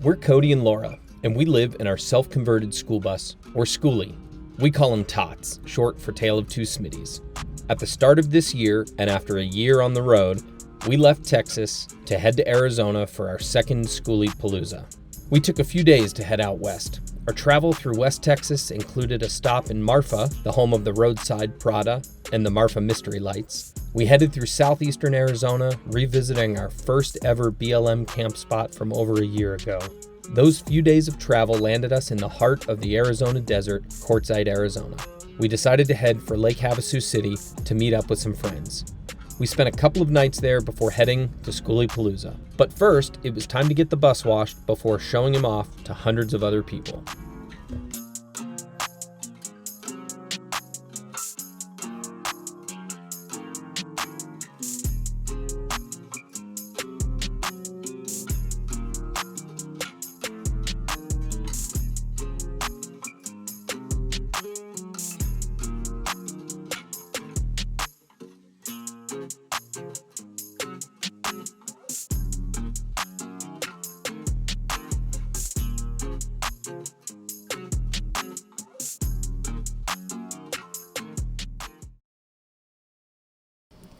We're Cody and Laura, and we live in our self-converted school bus, or Skoolie. We call them TOTS, short for TaleOfTwoSmittys. At the start of this year, and after a year on the road, we left Texas to head to Arizona for our second Skooliepalooza. We took a few days to head out west. Our travel through West Texas included a stop in Marfa, the home of the roadside Prada and the Marfa Mystery Lights. We headed through southeastern Arizona, revisiting our first ever BLM camp spot from over a year ago. Those few days of travel landed us in the heart of the Arizona desert, Courtyard, Arizona. We decided to head for Lake Havasu City to meet up with some friends. We spent a couple of nights there before heading to Skooliepalooza. But first, it was time to get the bus washed before showing him off to hundreds of other people.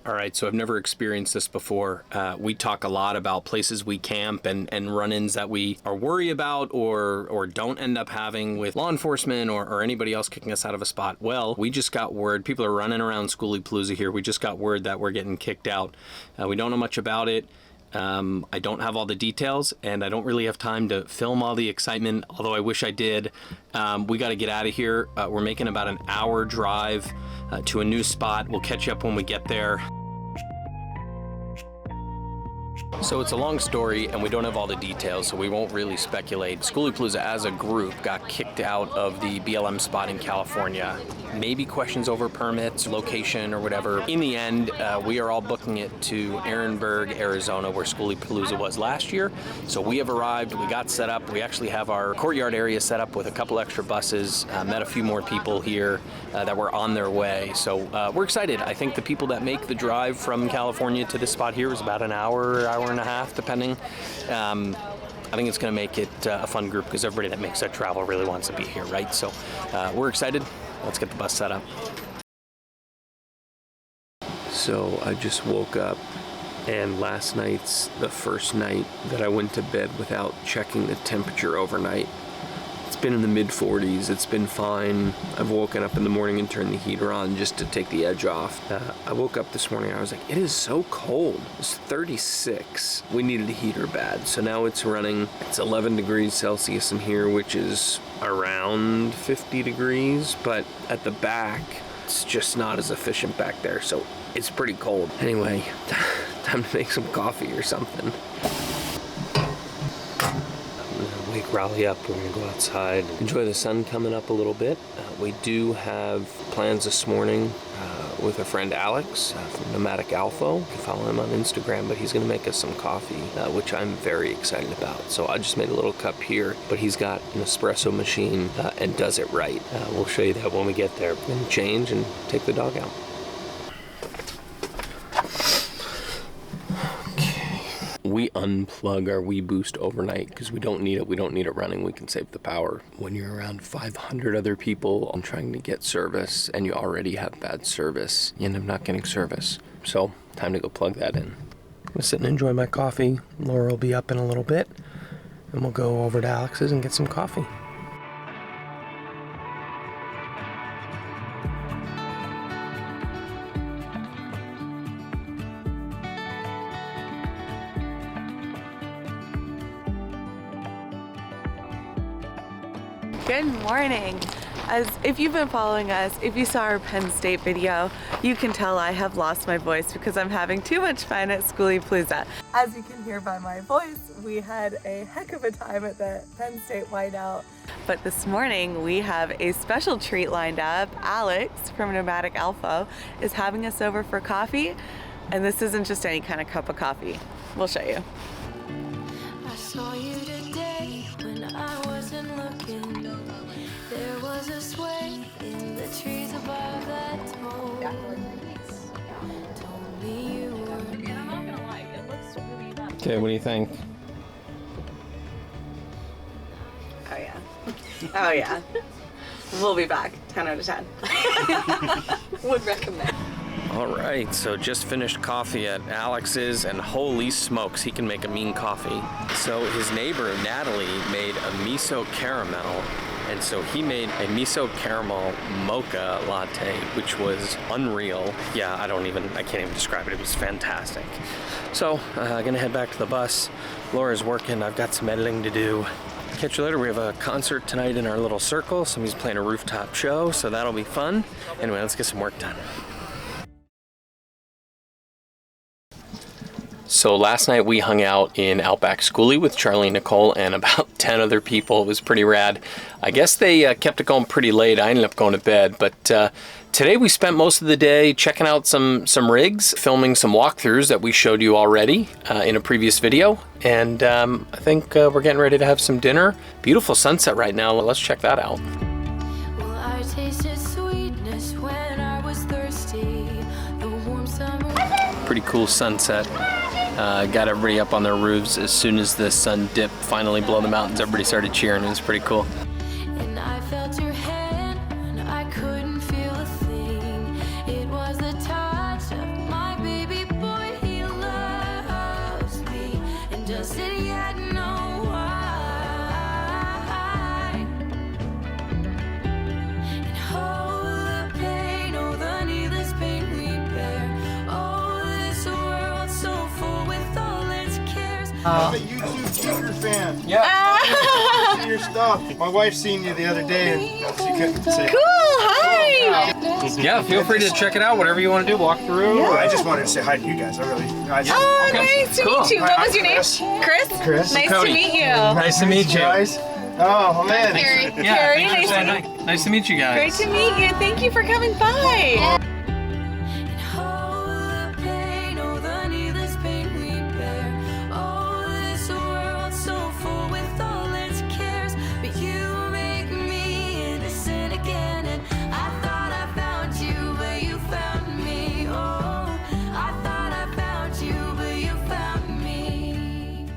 All right, so I've never experienced this before. We talk a lot about places we camp and run-ins that we are worried about or don't end up having with law enforcement or anybody else kicking us out of a spot. Well, we just got word, people are running around Skooliepalooza here. We just got word that we're getting kicked out. We don't know much about it. I don't have all the details, and I don't really have time to film all the excitement, although I wish I did. We got to get out of here. We're making about an hour drive to a new spot. We'll catch you up when we get there. So it's a long story, and we don't have all the details, so we won't really speculate. Skooliepalooza as a group got kicked out of the BLM spot in California. Maybe questions over permits, location, or whatever. In the end, we are all booking it to Ehrenberg, Arizona, where Skooliepalooza was last year. So we have arrived, we got set up. We actually have our courtyard area set up with a couple extra buses, met a few more people here that were on their way. So we're excited. I think the people that make the drive from California to this spot here is about an hour and a half, depending. I think it's going to make it a fun group because everybody that makes that travel really wants to be here, right? So we're excited. Let's get the bus set up. So I just woke up, and last night's the first night that I went to bed without checking the temperature overnight. It's been in the mid-40s. It's been fine. I've woken up in the morning and turned the heater on just to take the edge off. I woke up this morning and I was like, it is so cold. It's 36. We needed a heater bad. So now it's running. It's 11 degrees Celsius in here, which is around 50 degrees. But at the back, it's just not as efficient back there. So it's pretty cold. Anyway, time to make some coffee or something. Wake Raleigh up, we're gonna go outside, enjoy the sun coming up a little bit. We do have plans this morning with a friend Alex from Nomadic Alpha. You can follow him on Instagram, but he's gonna make us some coffee, which I'm very excited about. So I just made a little cup here, but he's got an espresso machine and does it right. We'll show you that when we get there. We're gonna change and take the dog out. We unplug our WeBoost overnight because we don't need it. We don't need it running. We can save the power. When you're around 500 other people and trying to get service and you already have bad service, you end up not getting service. So time to go plug that in. I'm gonna sit and enjoy my coffee. Laura will be up in a little bit and we'll go over to Alex's and get some coffee. Good morning. As if you've been following us, if you saw our Penn State video, you can tell I have lost my voice because I'm having too much fun at Skooliepalooza. As you can hear by my voice, we had a heck of a time at the Penn State Whiteout. But this morning we have a special treat lined up. Alex from Nomadic Alpha is having us over for coffee, and this isn't just any kind of cup of coffee. We'll show you. I saw you today when I wasn't looking. There was a sway in the trees above that told me you were. And I'm not gonna lie, it looks really bad. Okay, what do you think? Oh yeah. Oh yeah. We'll be back. 10 out of 10. Would recommend. All right, so just finished coffee at Alex's, and holy smokes, he can make a mean coffee. So his neighbor, Natalie, made a miso caramel, and so he made a miso caramel mocha latte, which was unreal. Yeah, I can't even describe it. It was fantastic. So, gonna head back to the bus. Laura's working, I've got some editing to do. Catch you later. We have a concert tonight in our little circle. Somebody's playing a rooftop show, so that'll be fun. Anyway, let's get some work done. So last night we hung out in Outback Skoolie with Charlie and Nicole and about 10 other people. It was pretty rad. I guess they kept it going pretty late. I ended up going to bed, but today we spent most of the day checking out some rigs, filming some walkthroughs that we showed you already in a previous video. And I think we're getting ready to have some dinner. Beautiful sunset right now. Let's check that out. Well, I tasted sweetness when I was thirsty. The warm summer. Pretty cool sunset. Got everybody up on their roofs. As soon as the sun dipped finally below the mountains, everybody started cheering. It was pretty cool. And I felt your hand and I couldn't feel a thing. It was the touch of my baby boy. He loves me and doesn't yet know why. And oh, the pain, oh, the needless pain we bear. Oh, this world so full with all its cares. I'm a YouTube Tinker fan. Yeah. See your stuff. My wife seen you the other day and she couldn't say. Cool, hi! Yeah, feel free to check it out. Whatever you want to do, walk through. Oh, I just wanted to say hi to you guys. I really. Oh, nice to Cool. meet you. What was your name? Chris. Chris? Nice Cody. to meet you. Nice to meet you. guys. Oh man. Carrie. Yeah, Carrie, thanks for saying hi. Nice to meet you guys. Great to meet you. Thank you for coming by. And oh, the pain, oh, the needless pain we bear. Oh, this world so full with all its cares. But you make me innocent again. And I thought I found you, but you found me. Oh, I thought I found you, but you found me.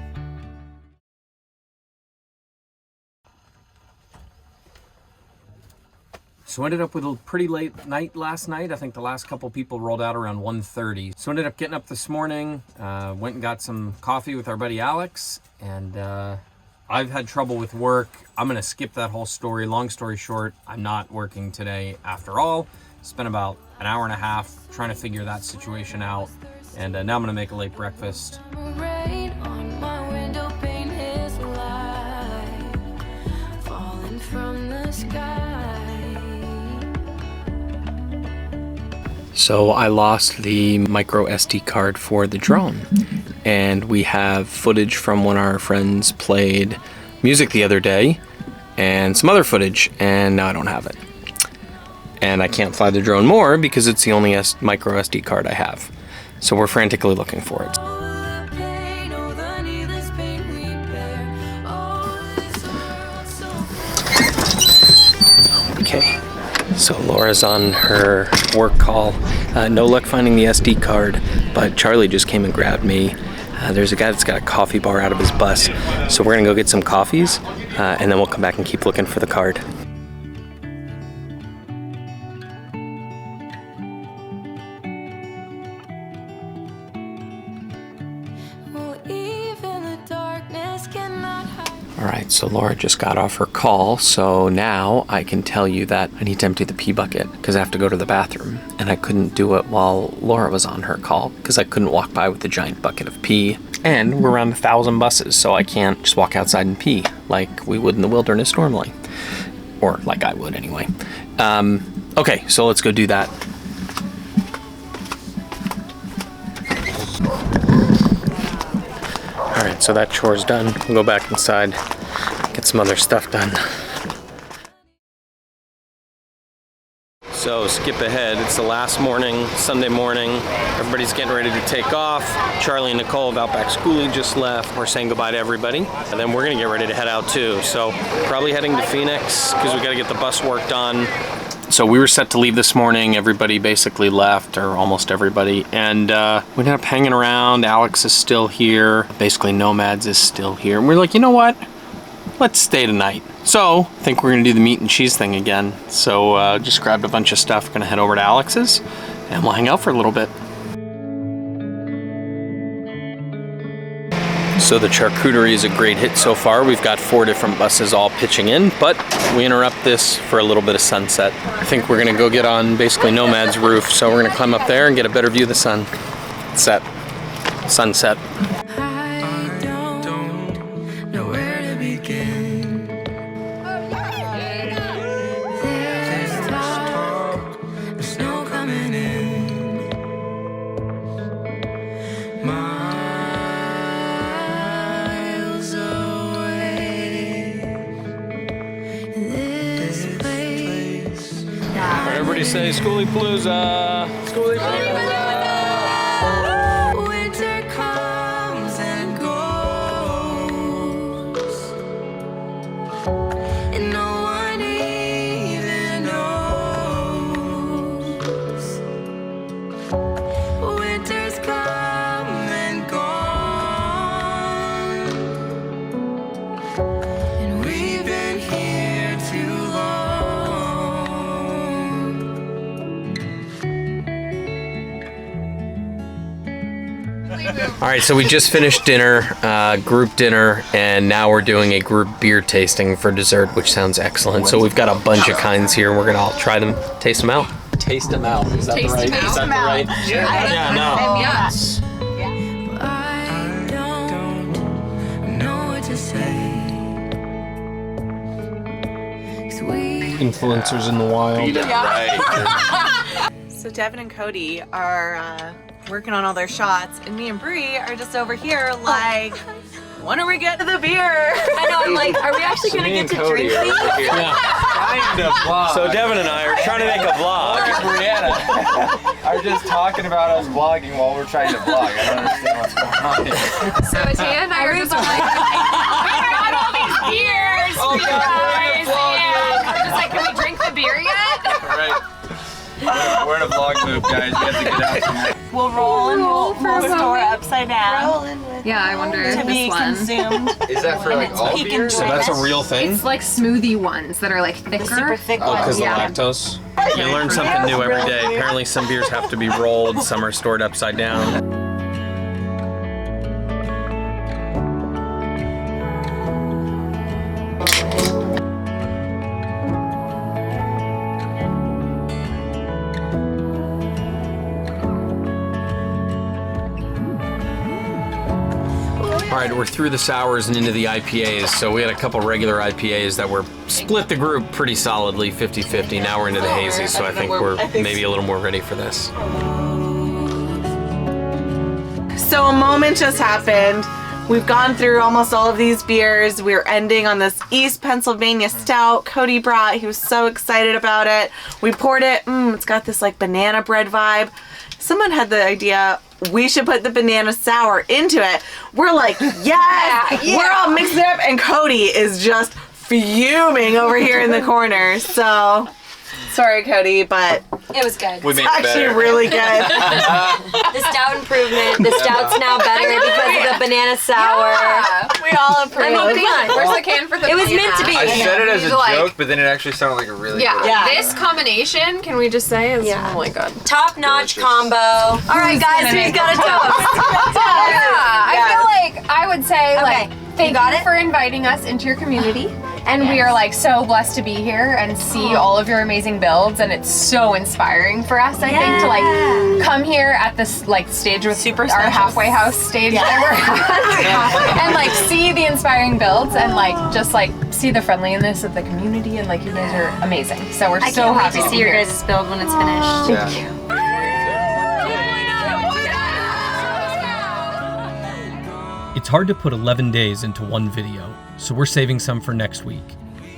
So ended up with a pretty late night last night. I think the last couple people rolled out around 1:30. So ended up getting up this morning, went and got some coffee with our buddy Alex, and I've had trouble with work. I'm gonna skip that whole story. Long story short, I'm not working today after all. Spent about an hour and a half trying to figure that situation out, and now I'm gonna make a late breakfast. Rain on my window pane is light falling from the sky. So I lost the micro SD card for the drone, and we have footage from when our friends played music the other day and some other footage, and now I don't have it. And I can't fly the drone more because it's the only micro SD card I have. So we're frantically looking for it. Oh, the pain, oh, the needless pain we bear. Oh, this world so Okay, so Laura's on her work call. No luck finding the SD card, but Charlie just came and grabbed me. There's a guy that's got a coffee bar out of his bus, so we're gonna go get some coffees, and then we'll come back and keep looking for the card. well, even the darkness cannot hide. Alright, so Laura just got off her call, so now I can tell you that I need to empty the pee bucket because I have to go to the bathroom, and I couldn't do it while Laura was on her call because I couldn't walk by with a giant bucket of pee. And we're around 1,000 buses, so I can't just walk outside and pee like we would in the wilderness normally. Or like I would anyway. Okay, so let's go do that. Alright, so that chore's done. We'll go back inside, get some other stuff done. So skip ahead, it's the last morning, Sunday morning. Everybody's getting ready to take off. Charlie and Nicole of Outback Skoolie just left. We're saying goodbye to everybody. And then we're gonna get ready to head out too. So probably heading to Phoenix because we gotta get the bus work done. So we were set to leave this morning. Everybody basically left, or almost everybody. And we ended up hanging around. Alex is still here. Basically Nomads is still here. And we're like, you know what? let's stay tonight. So, I think we're gonna do the meat and cheese thing again. So, just grabbed a bunch of stuff, gonna head over to Alex's, and we'll hang out for a little bit. So the charcuterie is a great hit so far. We've got 4 different buses all pitching in, but we interrupt this for a little bit of sunset. I think we're gonna go get on basically Nomad's roof, so we're gonna climb up there and get a better view of the sunset. I don't know where to begin. There's talk, there's snow coming in. Miles away. This place. Everybody say Skooliepalooza! Winter comes and goes, and no one even knows. Winter's come and gone, and we've been here too long. All right, so we just finished dinner, group dinner, and now we're doing a group beer tasting for dessert, which sounds excellent. So we've got a bunch of kinds here, and we're gonna all try them, taste them out. Taste them out. Is that the right? Is that the right? Yeah, no. Yes. I don't know what to say. 'Cause we Influencers in the wild. So Devin and Cody are working on all their shots, and me and Bree are just over here like, when are we getting to the beer? I know, I'm like, are we actually gonna get to drink these? So Devin and I are trying to make a vlog. Brianna are just talking about us vlogging while we're trying to vlog. I don't understand what's going on here. So Tia and I are just like, we got all these beers, you guys, and we're just like, can we drink the beer yet? Right. We're in a vlog mood, guys. We have to get out tonight. We'll roll and we'll store it upside down Yeah, I wonder to if be this one. consumed. Is that for like all peak beers? and So that's a real thing? It's like smoothie ones that are like thicker. Super thick Oh, because ones. of the lactose? You learn something new every day. Apparently some beers have to be rolled, some are stored upside down. All right, we're through the sours and into the IPAs. So we had a couple regular IPAs that were split the group pretty solidly, 50-50. Now we're into the hazy, so I think we're maybe a little more ready for this. So a moment just happened. We've gone through almost all of these beers. We're ending on this East Pennsylvania Stout Cody brought. He was so excited about it. We poured it. It's got this like banana bread vibe. Someone had the idea, we should put the banana sour into it. We're like, yes! We're all mixing it up, and Cody is just fuming over here in the corner. So, sorry, Cody, but It was good. We made it actually better. really good. The stout improvement. The stout's now better because of the banana sour. We all approve. I mean, come on. Where's the can for the It was banana? meant to be. I said it as a Like- joke, but then it actually sounded like a really good Yeah. idea. This combination, can we just say, is Yeah. oh my god. Top-notch combo. All right, guys, we've got a toast. I feel like I would say like thank got you it? for inviting us into your community. And we are like so blessed to be here and see all of your amazing builds, and it's so inspiring for us, I think, to like come here at this like stage with Super our special. halfway house stage that we're at, and like see the inspiring builds and like just like see the friendliness of the community, and like you guys are amazing. So we're I so can't wait happy to to see be your here. guys' build when it's finished. Yeah. It's hard to put 11 days into one video, so we're saving some for next week.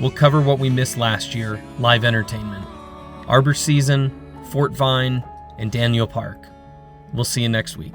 We'll cover what we missed last year, live entertainment, Arbor Season, Fort Vine, and Daniel Park. We'll see you next week.